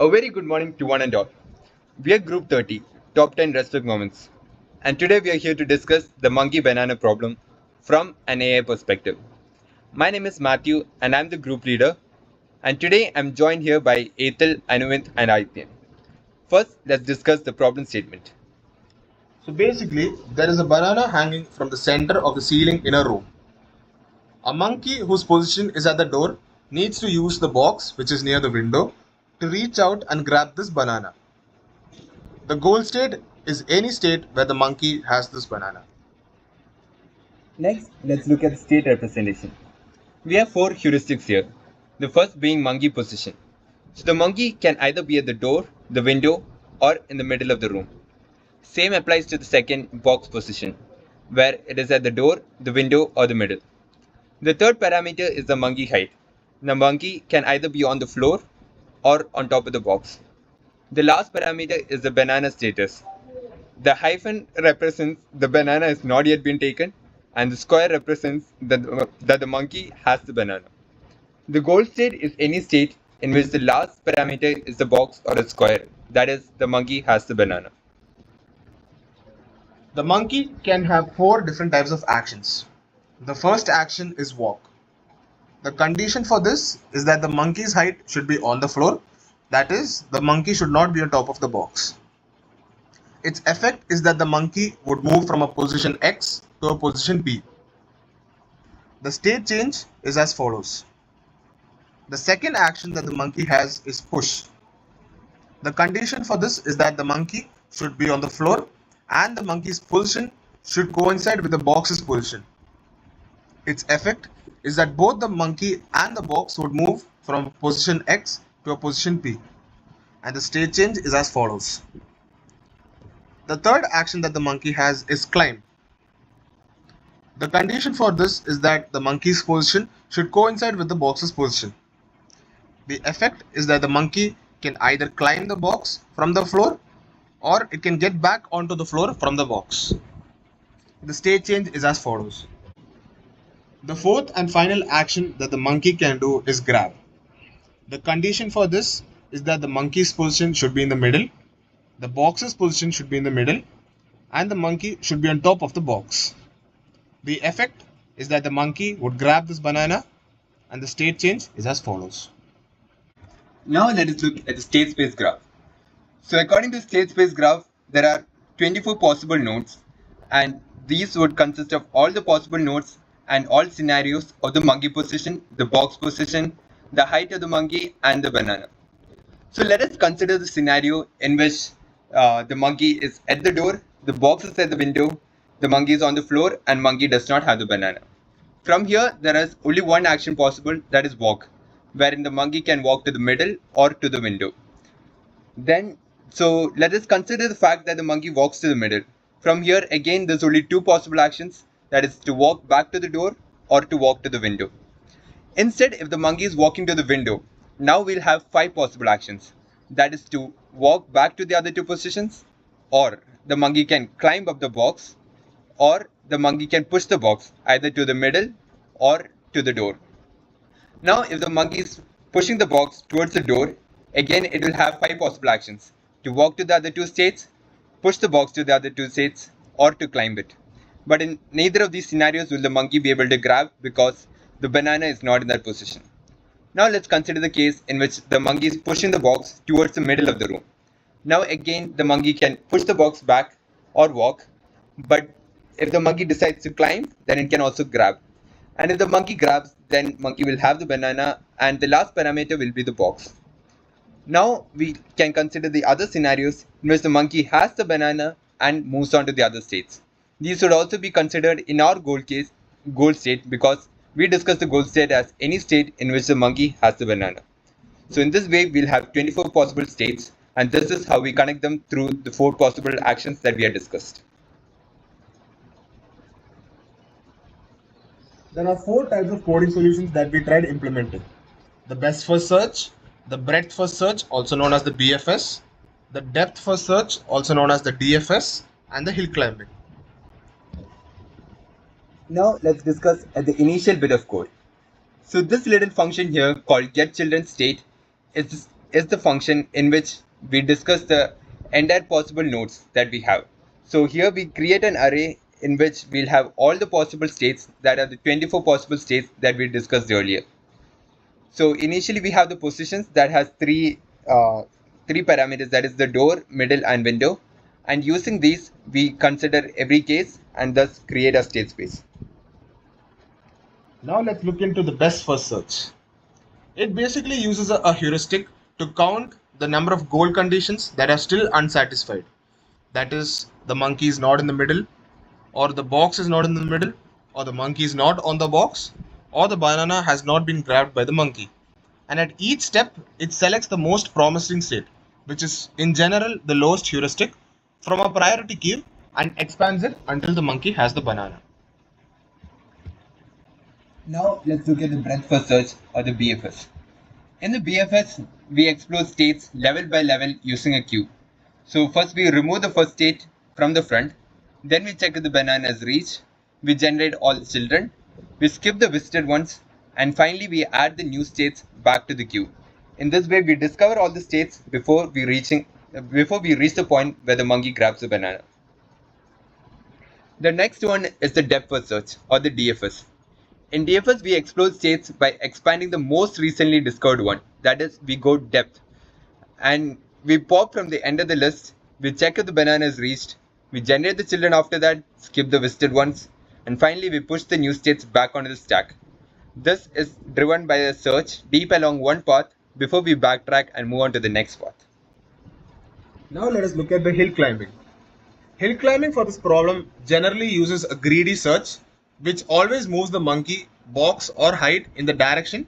A very good morning to one and all. We are Group 30, Top 10 Respect Moments. And today we are here to discuss the monkey banana problem from an AI perspective. My name is Matthew and I'm the group leader. And today I'm joined here by Ethel, Anuvint, and Aityan. First, let's discuss the problem statement. So basically, there is a banana hanging from the center of the ceiling in a room. A monkey whose position is at the door needs to use the box which is near the window to reach out and grab this banana. The goal state is any state where the monkey has this banana. Next, let's look at the state representation. We have four heuristics here. The first being monkey position. So the monkey can either be at the door, the window, or in the middle of the room. Same applies to the second box position, where it is at the door, the window, or the middle. The third parameter is the monkey height. The monkey can either be on the floor or on top of the box. The last parameter is the banana status. The hyphen represents the banana has not yet been taken, and the square represents that the monkey has the banana. The goal state is any state in which the last parameter is the box or a square, that is, the monkey has the banana. The monkey can have four different types of actions. The first action is walk. The condition for this is that the monkey's height should be on the floor, that is, the monkey should not be on top of the box. Its effect is that the monkey would move from a position X to a position P. The state change is as follows. The second action that the monkey has is push. The condition for this is that the monkey should be on the floor and the monkey's position should coincide with the box's position. Its effect is that both the monkey and the box would move from position X to a position P. And the state change is as follows. The third action that the monkey has is climb. The condition for this is that the monkey's position should coincide with the box's position. The effect is that the monkey can either climb the box from the floor or it can get back onto the floor from the box. The state change is as follows. The fourth and final action that the monkey can do is grab. The condition for this is that the monkey's position should be in the middle, the box's position should be in the middle, and the monkey should be on top of the box. The effect is that the monkey would grab this banana, and the state change is as follows. Now let us look at the state space graph. So according to state space graph, there are 24 possible nodes, and these would consist of all the possible nodes and all scenarios of the monkey position, the box position, the height of the monkey, and the banana. So let us consider the scenario in which the monkey is at the door, the box is at the window, the monkey is on the floor, and monkey does not have the banana. From here, there is only one action possible, that is walk, wherein the monkey can walk to the middle or to the window. So let us consider the fact that the monkey walks to the middle. From here, again, there's only two possible actions, that is to walk back to the door or to walk to the window. Instead, if the monkey is walking to the window, now we'll have five possible actions. That is to walk back to the other two positions, or the monkey can climb up the box, or the monkey can push the box either to the middle or to the door. Now, if the monkey is pushing the box towards the door, again it will have five possible actions. To walk to the other two states, push the box to the other two states, or to climb it. But in neither of these scenarios will the monkey be able to grab because the banana is not in that position. Now let's consider the case in which the monkey is pushing the box towards the middle of the room. Now again the monkey can push the box back or walk, but if the monkey decides to climb, then it can also grab. And if the monkey grabs, then monkey will have the banana and the last parameter will be the box. Now we can consider the other scenarios in which the monkey has the banana and moves on to the other states. These should also be considered in our goal state, because we discuss the goal state as any state in which the monkey has the banana. So in this way, we'll have 24 possible states, and this is how we connect them through the four possible actions that we have discussed. There are four types of coding solutions that we tried implementing. The best first search, the breadth first search, also known as the BFS, the depth first search, also known as the DFS, and the hill climbing. Now let's discuss at the initial bit of code. So this little function here called getChildrenState is is the function in which we discuss the entire possible nodes that we have. So here we create an array in which we'll have all the possible states, that are the 24 possible states that we discussed earlier. So initially we have the positions that has three parameters, that is the door, middle and window, and using these we consider every case and thus create a state space. Now let's look into the best first search. It basically uses a heuristic to count the number of goal conditions that are still unsatisfied. That is, the monkey is not in the middle, or the box is not in the middle, or the monkey is not on the box, or the banana has not been grabbed by the monkey. And at each step, it selects the most promising state, which is in general the lowest heuristic, from a priority queue and expands it until the monkey has the banana. Now let's look at the breadth first search, or the BFS. In the BFS, we explore states level by level using a queue. So first we remove the first state from the front, then we check if the banana is reached, we generate all the children, we skip the visited ones, and finally we add the new states back to the queue. In this way, we discover all the states before we reach the point where the monkey grabs the banana. The next one is the depth first search, or the DFS. In DFS, we explore states by expanding the most recently discovered one, that is, we go depth. And we pop from the end of the list, we check if the banana is reached, we generate the children after that, skip the visited ones, and finally we push the new states back onto the stack. This is driven by a search deep along one path before we backtrack and move on to the next path. Now let us look at the hill climbing. Hill climbing for this problem generally uses a greedy search, which always moves the monkey, box or height in the direction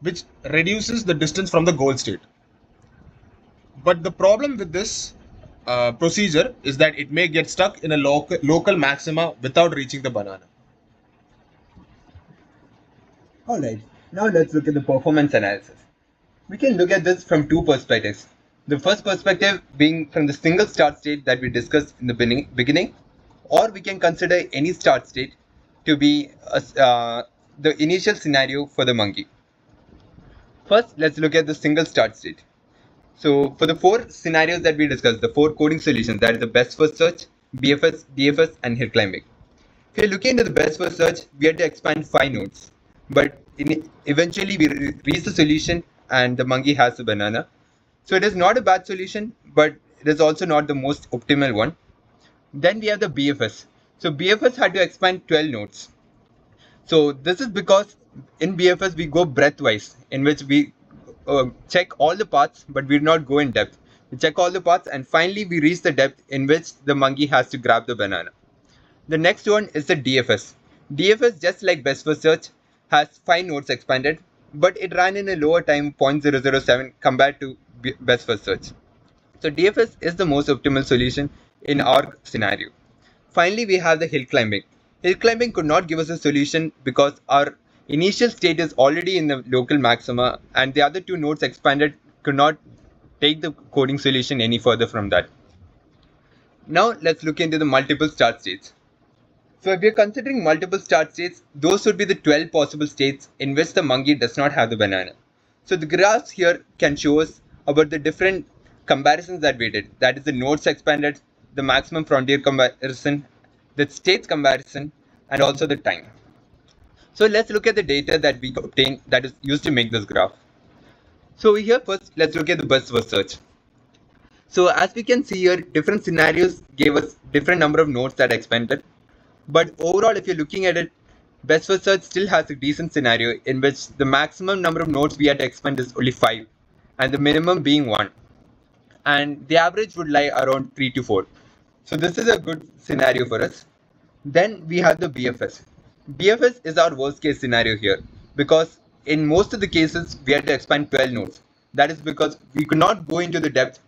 which reduces the distance from the goal state. But the problem with this procedure is that it may get stuck in a local maxima without reaching the banana. Alright, now let's look at the performance analysis. We can look at this from two perspectives. The first perspective being from the single start state that we discussed in the beginning, or we can consider any start state to be the initial scenario for the monkey. First, let's look at the single start state. So for the four scenarios that we discussed, the four coding solutions, that is the best first search, BFS, DFS and hill climbing. If you're looking into the best first search, we had to expand 5 nodes, but eventually we reach the solution and the monkey has the banana. So it is not a bad solution, but it is also not the most optimal one. Then we have the BFS. So BFS had to expand 12 nodes. So this is because in BFS we go breadth-wise, in which we check all the paths, but we do not go in depth. We check all the paths and finally we reach the depth in which the monkey has to grab the banana. The next one is the DFS. DFS, just like best first search, has 5 nodes expanded, but it ran in a lower time, 0.007, compared to best first search. So DFS is the most optimal solution in our scenario. Finally, we have the hill climbing. Hill climbing could not give us a solution because our initial state is already in the local maxima and the other 2 nodes expanded could not take the coding solution any further from that. Now let's look into the multiple start states. So if we are considering multiple start states, those would be the 12 possible states in which the monkey does not have the banana. So the graphs here can show us about the different comparisons that we did. That is the nodes expanded, the maximum frontier comparison, the states comparison, and also the time. So let's look at the data that we obtained that is used to make this graph. So here first, let's look at the best first search. So as we can see here, different scenarios gave us different number of nodes that expanded. But overall, if you're looking at it, best first search still has a decent scenario in which the maximum number of nodes we had to expand is only 5 and the minimum being 1. And the average would lie around 3 to 4. So this is a good scenario for us. Then we have the BFS. BFS is our worst case scenario here because in most of the cases we had to expand 12 nodes. That is because we could not go into the depth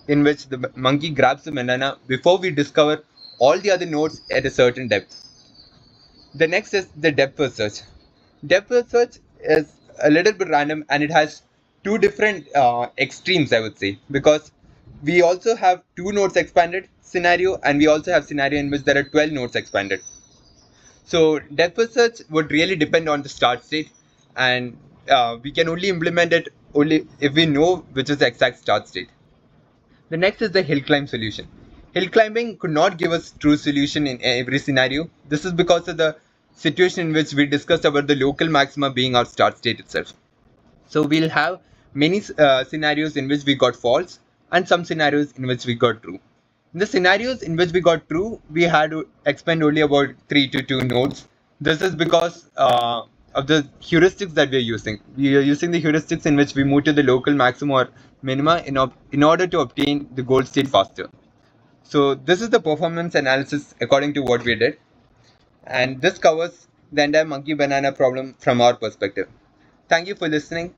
in which the monkey grabs the banana before we discover all the other nodes at a certain depth. The next is the depth first search. Depth first search is a little bit random and it has 2 different extremes, I would say, because we also have 2 nodes expanded scenario and we also have scenario in which there are 12 nodes expanded. So depth first search would really depend on the start state and we can only implement it only if we know which is the exact start state. The next is the hill climb solution. Hill climbing could not give us true solution in every scenario. This is because of the situation in which we discussed about the local maxima being our start state itself. So we'll have many scenarios in which we got false and some scenarios in which we got true. In the scenarios in which we got true, we had to expend only about 3 to 2 nodes. This is because of the heuristics that we are using. We are using the heuristics in which we move to the local maximum or minima in order to obtain the goal state faster. So this is the performance analysis according to what we did. And this covers the entire monkey banana problem from our perspective. Thank you for listening.